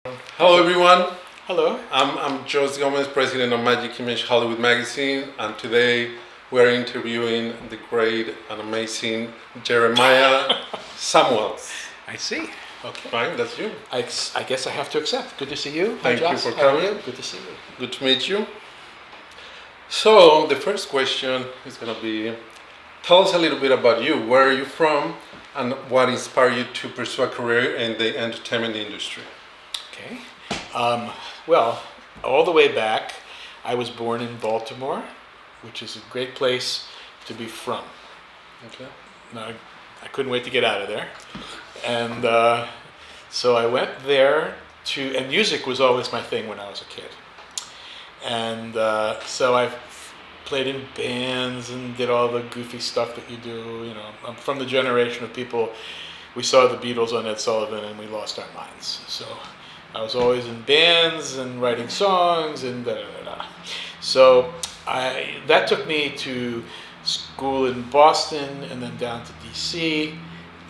Hello, everyone. Hello. I'm Jose Gomez, president of Magic Image Hollywood Magazine, and today we're interviewing the great and amazing Jeremiah Samuels. I see. Okay. Right, that's you. I guess I have to accept. Good to see you. Thank you Joss. for How are coming. you? Good to see you. Good to meet you. So, the first question is going to be tell us a little bit about you. Where are you from, and what inspired you to pursue a career in the entertainment industry? Okay. Well, all the way back, I was born in Baltimore, which is a great place to be from. Okay. Now, I couldn't wait to get out of there. And so I went there and music was always my thing when I was a kid. And so I played in bands and did all the goofy stuff that you do. You know, I'm from the generation of people, we saw the Beatles on Ed Sullivan and we lost our minds. So I was always in bands and writing songs and da da da da. So that took me to school in Boston and then down to DC,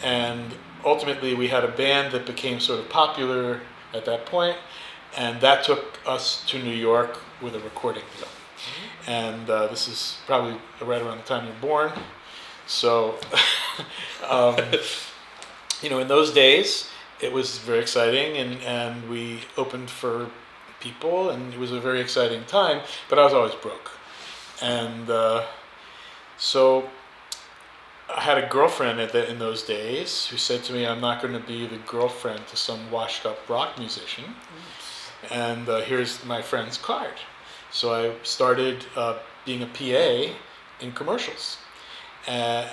and ultimately we had a band that became sort of popular at that point, and that took us to New York with a recording deal. And this is probably right around the time you're born. So, in those days, it was very exciting, and we opened for people, and it was a very exciting time, but I was always broke. And so I had a girlfriend in those days who said to me, I'm not going to be the girlfriend to some washed up rock musician. And here's my friend's card. So I started being a PA in commercials. And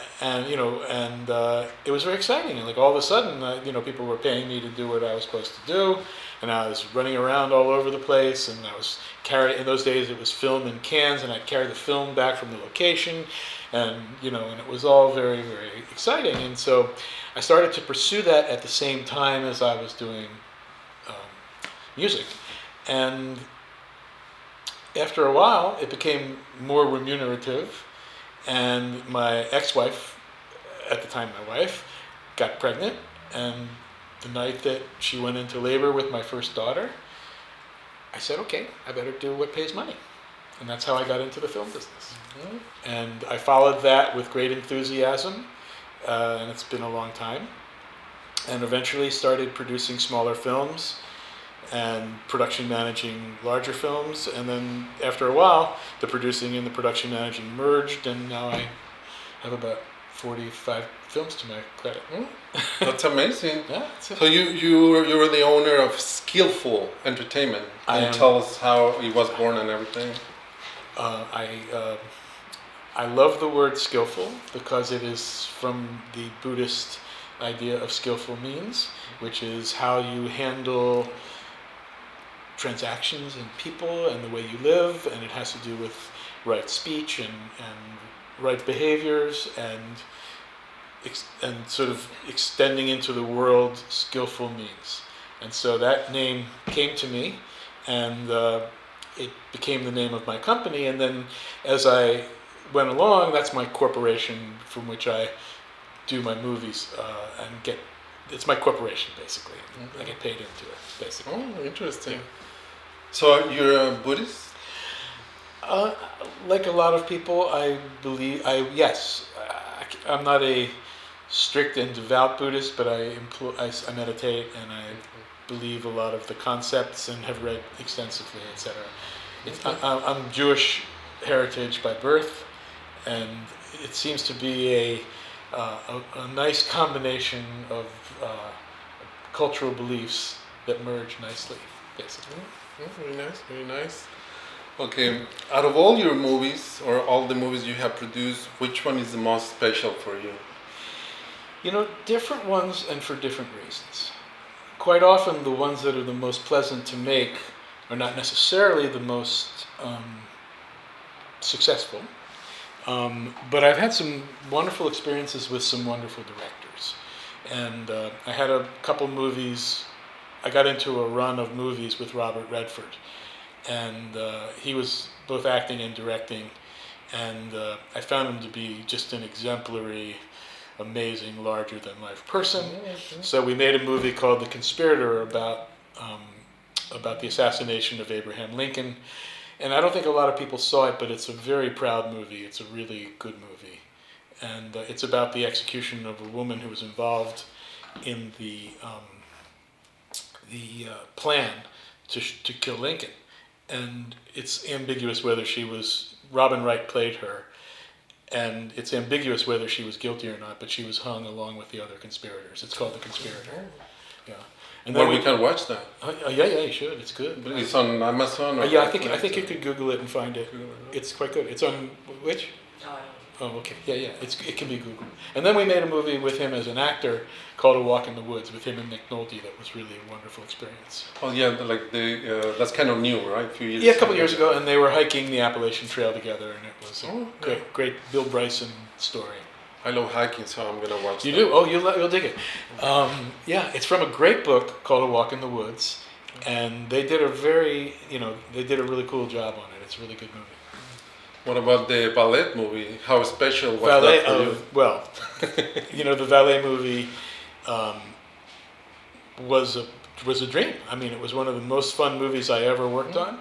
it was very exciting. And like all of a sudden, people were paying me to do what I was supposed to do, and I was running around all over the place. And I was in those days it was film in cans, and I'd carry the film back from the location, and and it was all very, very exciting. And so I started to pursue that at the same time as I was doing music, and after a while, it became more remunerative. And my ex-wife, at the time my wife, got pregnant. And the night that she went into labor with my first daughter, I said, okay, I better do what pays money. And that's how I got into the film business. Mm-hmm. And I followed that with great enthusiasm, and it's been a long time. And eventually started producing smaller films and production managing larger films, and then after a while the producing and the production managing merged, and now I have about 45 films to my credit. That's amazing. Yeah, so you were the owner of Skillful Entertainment. Can you tell us how it was born and everything? I love the word skillful because it is from the Buddhist idea of skillful means, which is how you handle transactions and people and the way you live, and it has to do with right speech and right behaviors and sort of extending into the world skillful means. And so that name came to me, and it became the name of my company. And then as I went along, that's my corporation from which I do my movies and it's my corporation basically. I get paid into it basically. Oh, interesting. Yeah. So you're a Buddhist? Like a lot of people, I believe. I'm not a strict and devout Buddhist, but I meditate and I believe a lot of the concepts and have read extensively, etc. I'm Jewish heritage by birth, and it seems to be a nice combination of cultural beliefs that merge nicely, basically. Very nice, very nice. Okay, out of all your movies or all the movies you have produced, which one is the most special for you? Different ones and for different reasons. Quite often the ones that are the most pleasant to make are not necessarily the most successful. But I've had some wonderful experiences with some wonderful directors. And I had a couple movies. I got into a run of movies with Robert Redford, and he was both acting and directing, and I found him to be just an exemplary, amazing, larger-than-life person. So we made a movie called The Conspirator about about the assassination of Abraham Lincoln. And I don't think a lot of people saw it, but it's a very proud movie. It's a really good movie. And it's about the execution of a woman who was involved in the plan to kill Lincoln. And it's ambiguous whether she was, Robin Wright played her, and it's ambiguous whether she was guilty or not, but she was hung along with the other conspirators. It's called The Conspirator. Yeah. And Well, we can watch that. yeah, you should. It's good. But it's on Amazon. Or Yeah, I think you could Google it and find it. It's quite good. It's on which? Oh, okay. Yeah. It can be Googled. And then we made a movie with him as an actor called A Walk in the Woods with him and Nick Nolte. That was really a wonderful experience. Oh yeah, like that's kind of new, right? A few years. Yeah, a couple years ago, and they were hiking the Appalachian Trail together, and it was a great Bill Bryson story. I love hiking, so I'm gonna watch. You that. do? Oh, you'll dig it. Yeah, it's from a great book called A Walk in the Woods, and they did a really cool job on it. It's a really good movie. What about the ballet movie? How special was that for you? Well, the Valet movie was a dream. I mean, it was one of the most fun movies I ever worked on,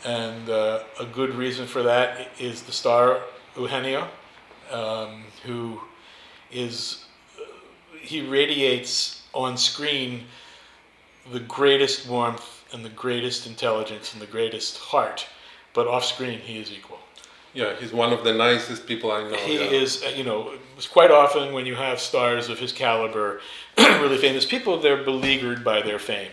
and a good reason for that is the star Eugenio, who is he radiates on screen the greatest warmth and the greatest intelligence and the greatest heart, but off screen he is equal. Yeah, he's one of the nicest people I know. He is, it's quite often when you have stars of his caliber, really famous people, they're beleaguered by their fame.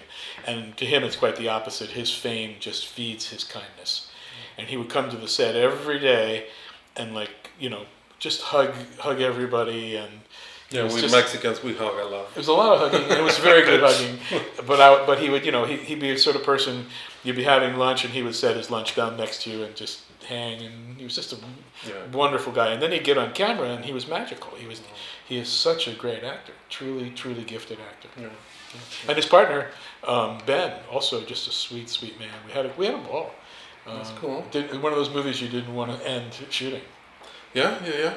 And to him, it's quite the opposite. His fame just feeds his kindness. And he would come to the set every day and, just hug everybody. And yeah, we Mexicans, we hug a lot. It was a lot of hugging. It was very good hugging. But he would, he'd be a sort of person, you'd be having lunch and he would set his lunch down next to you and just hang, and he was just a wonderful guy. And then he'd get on camera and he was magical. He is such a great actor, truly gifted actor. Yeah. And his partner Ben, also just a sweet man. We had a ball. That's cool. One of those movies you didn't want to end shooting. Yeah.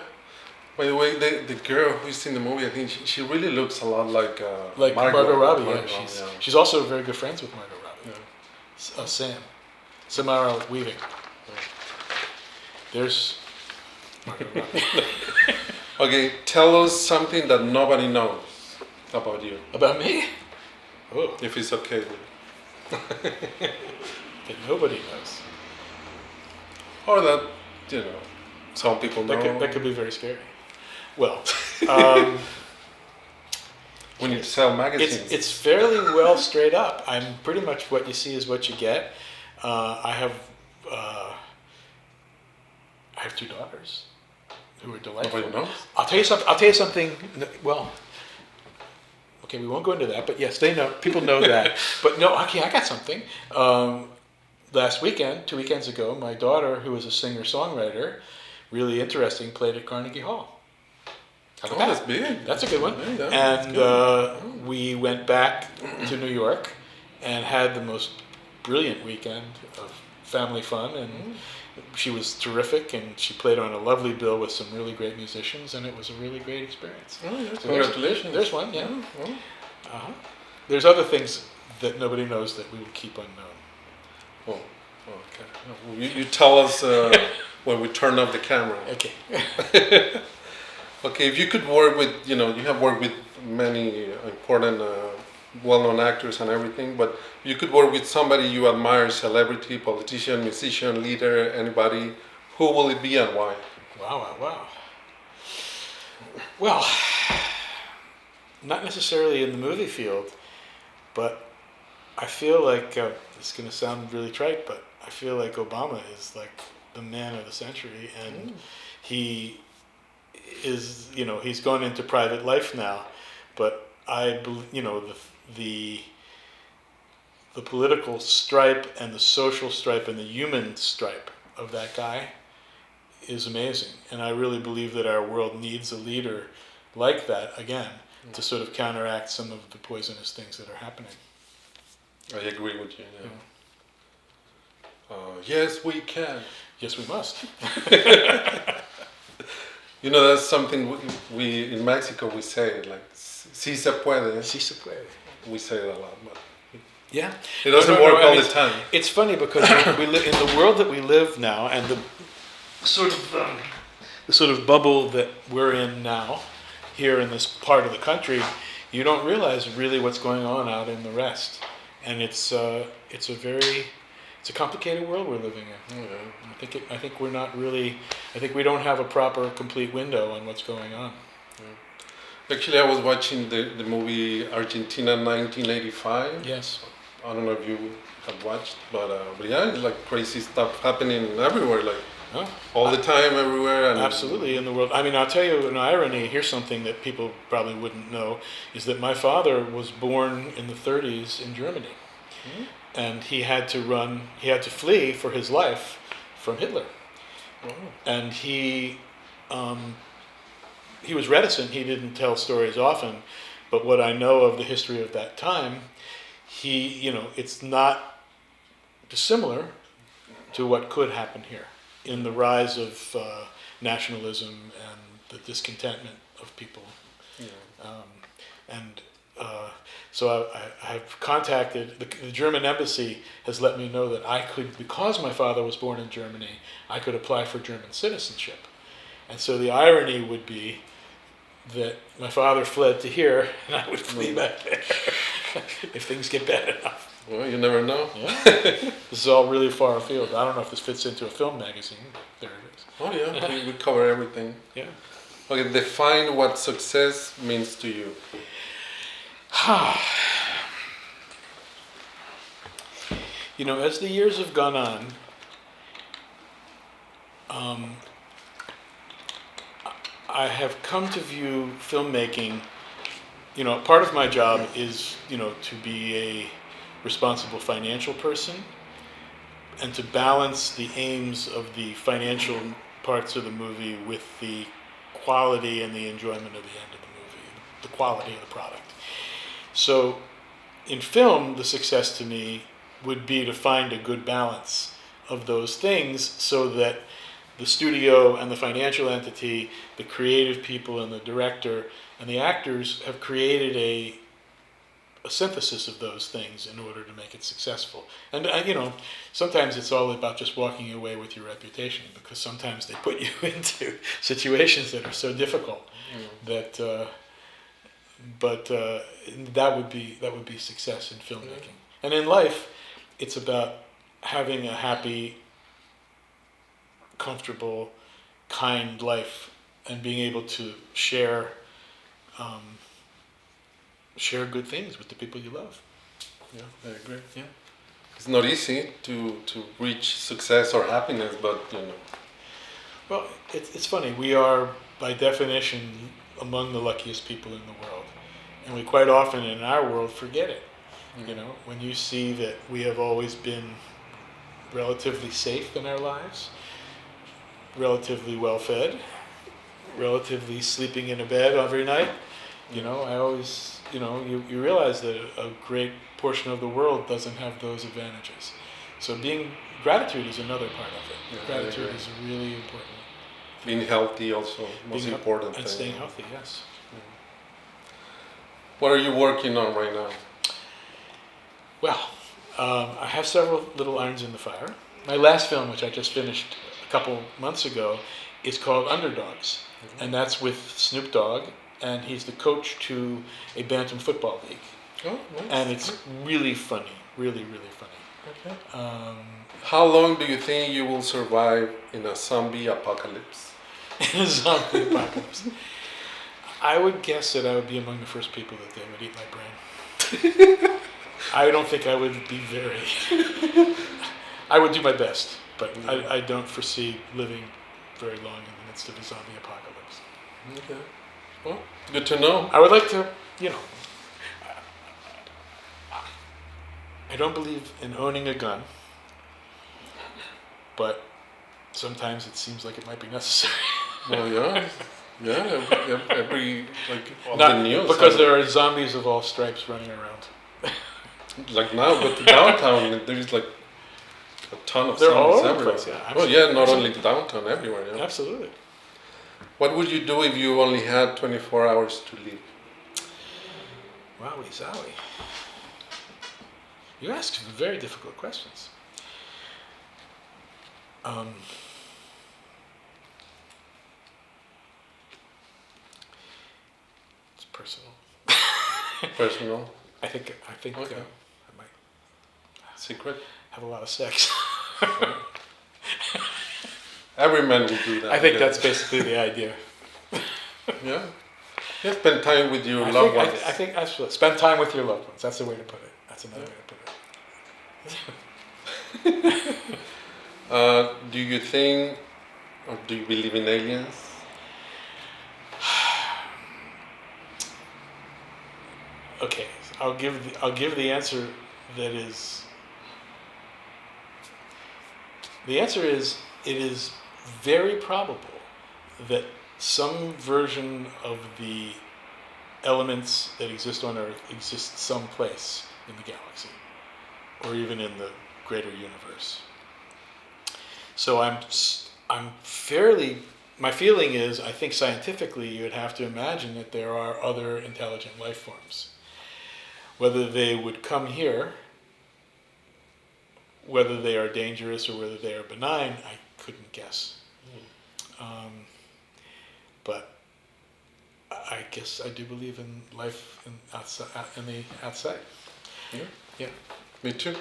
By the way, the girl who's in the movie, I think she really looks a lot like Margot Robbie. She's also very good friends with Margot Robbie. Yeah. Samara Weaving. There's Margot Robbie. Okay, tell us something that nobody knows about you. About me? Oh. If it's okay with you. That nobody knows. Or that, some people know. That could be very scary. Well, when you sell magazines. It's fairly well straight up. I'm pretty much what you see is what you get. I have 2 daughters who are delightful. Nobody knows? I'll tell you something. Well, okay, we won't go into that, but yes, they know. People know that. But no, okay, I got something. Last weekend, 2 weekends ago, my daughter, who is a singer-songwriter, really interesting, played at Carnegie Hall. That's big. That's a good one. Yeah, and we went back to New York and had the most brilliant weekend of family fun, and she was terrific, and she played on a lovely bill with some really great musicians, and it was a really great experience. Oh, yes. So Congratulations. There's one, yeah. There's other things that nobody knows that we will keep unknown. Oh, okay. You tell us when we turn off the camera. Okay. Okay, if you could work with, you have worked with many important, well-known actors and everything, but you could work with somebody you admire, celebrity, politician, musician, leader, anybody, who will it be and why? Wow. Well, not necessarily in the movie field, but I feel like, it's going to sound really trite, but I feel like Obama is like the man of the century, and he is, he's gone into private life now, but I believe, the political stripe and the social stripe and the human stripe of that guy is amazing. And I really believe that our world needs a leader like that, again, to sort of counteract some of the poisonous things that are happening. I agree with you. Yeah. Yes, we can. Yes, we must. That's something we in Mexico we say, like, si se puede. Si se puede. We say it a lot, but Yeah, It doesn't work all the time. It's funny because we live in the world that we live now, and the sort of bubble that we're in now, here in this part of the country. You don't realize really what's going on out in the rest, and it's a complicated world we're living in. I think we're not really. I think we don't have a proper, complete window on what's going on. Actually, I was watching the movie Argentina 1985. Yes. I don't know if you have watched, but yeah, it's like crazy stuff happening everywhere, like all the time, everywhere. And absolutely, in the world. I mean, I'll tell you an irony. Here's something that people probably wouldn't know: is that my father was born in the 30s in Germany, and he had to flee for his life from Hitler, and he was reticent. He didn't tell stories often, but what I know of the history of that time, it's not dissimilar to what could happen here in the rise of nationalism and the discontentment of people. So I've contacted the German embassy has let me know that I could, because my father was born in Germany, I could apply for German citizenship. And so the irony would be that my father fled to here, and I would flee back there if things get bad enough. Well, you never know. Yeah. This is all really far afield. I don't know if this fits into a film magazine, but there it is. Oh yeah, we cover everything. Yeah. Okay, define what success means to you. As the years have gone on, I have come to view filmmaking, part of my job is, to be a responsible financial person and to balance the aims of the financial parts of the movie with the quality and the enjoyment of the end of the movie, the quality of the product. So in film, the success to me would be to find a good balance of those things so that the studio and the financial entity, the creative people and the director and the actors have created a synthesis of those things in order to make it successful. And sometimes it's all about just walking away with your reputation, because sometimes they put you into situations that are so difficult that that would be success in filmmaking. And in life, it's about having a happy, comfortable, kind life and being able to share good things with the people you love. Yeah, I agree. Yeah, it's not easy to reach success or happiness, but Well, it's funny. We are, by definition, among the luckiest people in the world, and we quite often in our world forget it. When you see that we have always been relatively safe in our lives, relatively well fed, relatively sleeping in a bed every night. I always, you realize that a great portion of the world doesn't have those advantages. So gratitude is another part of it. Yeah, gratitude is really important. Being healthy also, most important thing. And staying healthy, yes. Yeah. What are you working on right now? Well, I have several little irons in the fire. My last film, which I just finished a couple months ago, is called Underdogs. And that's with Snoop Dogg, and he's the coach to a Bantam football league. Oh, nice. And it's really funny, really, really funny. Okay. How long do you think you will survive in a zombie apocalypse? In a zombie apocalypse? I would guess that I would be among the first people that they would eat my brain. I don't think I would be I would do my best, but I don't foresee living very long in the midst of a zombie apocalypse. Okay. Well, good to know. I would like to, I don't believe in owning a gun, but sometimes it seems like it might be necessary. Well, yeah, every the news. Because there are zombies of all stripes running around. Like now, go to downtown, there's like a ton of They're zombies all over the everywhere. place, yeah. Well, yeah, not only downtown, everywhere. Yeah. Absolutely. What would you do if you only had 24 hours to live? Wowie zowie. You ask some very difficult questions. It's personal. Personal. I think Okay. I might Secret. have a lot of sex. Every man will do that. I think yeah. that's basically the idea. Yeah. You spend time with your I loved think, ones. I think absolutely. Spend time with your loved ones. That's the way to put it. That's another way to put it. Do you think, or do you believe in aliens? Okay, I'll give the answer that is. The answer is it is very probable that some version of the elements that exist on Earth exist someplace in the galaxy, or even in the greater universe. So I'm fairly. My feeling is, I think scientifically you would have to imagine that there are other intelligent life forms. Whether they would come here, whether they are dangerous or whether they are benign, I couldn't guess. But I guess I do believe in life in the outside. Yeah. Yeah. Me too.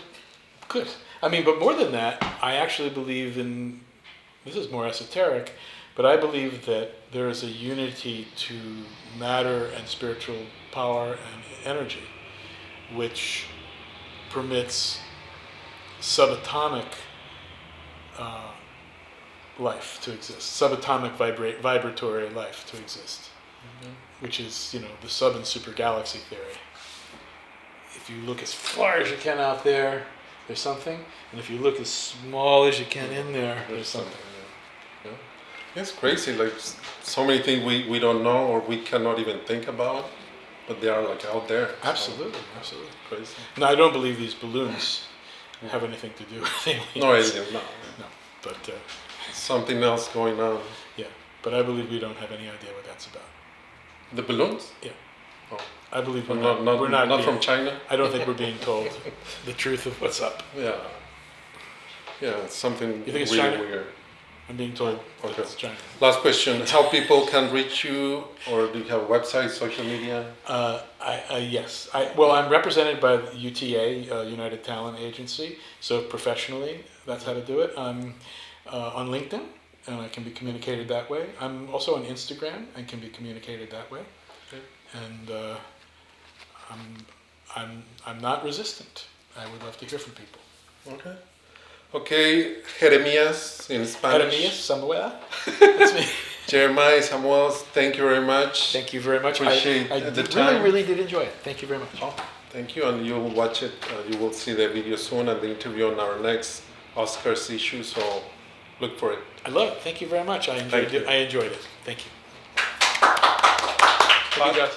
Good. I mean, but more than that, I actually believe in, this is more esoteric, but I believe that there is a unity to matter and spiritual power and energy, which permits subatomic life to exist, subatomic vibratory life to exist, which is, the sub and super galaxy theory. If you look as far as you can out there, there's something, and if you look as small as you can in there, there's something. Yeah. It's crazy, like so many things we don't know or we cannot even think about, but they are like out there. Absolutely, absolutely. Crazy. No, I don't believe these balloons have anything to do with aliens. No alien, no. No, but Something else going on. yeah, but I believe we don't have any idea what that's about. The balloons? Yeah. Oh. I believe we're Not being, from China? I don't think we're being told the truth of what's up. Yeah. Yeah, it's something You think it's really China? weird. I'm being told that Okay. it's China. Last question, how people can reach you, or do you have a website, social media? Yes. I'm represented by the UTA, United Talent Agency. So professionally, that's how to do it. I'm on LinkedIn, and I can be communicated that way. I'm also on Instagram and can be communicated that way. Okay. And I'm not resistant. I would love to hear from people. Okay. Okay, Jeremias in Spanish. Jeremias Samuel. That's me. Jeremiah Samuel, thank you very much. Thank you very much. Appreciate I the really, time. really did enjoy it. Thank you very much. Oh, thank you, and you will watch it. You will see the video soon and the interview on our next Oscars issue. So look for it. I love it. Thank you very much. I enjoyed Thank you. it. I enjoyed it. Thank you. Bye. Thank you, guys.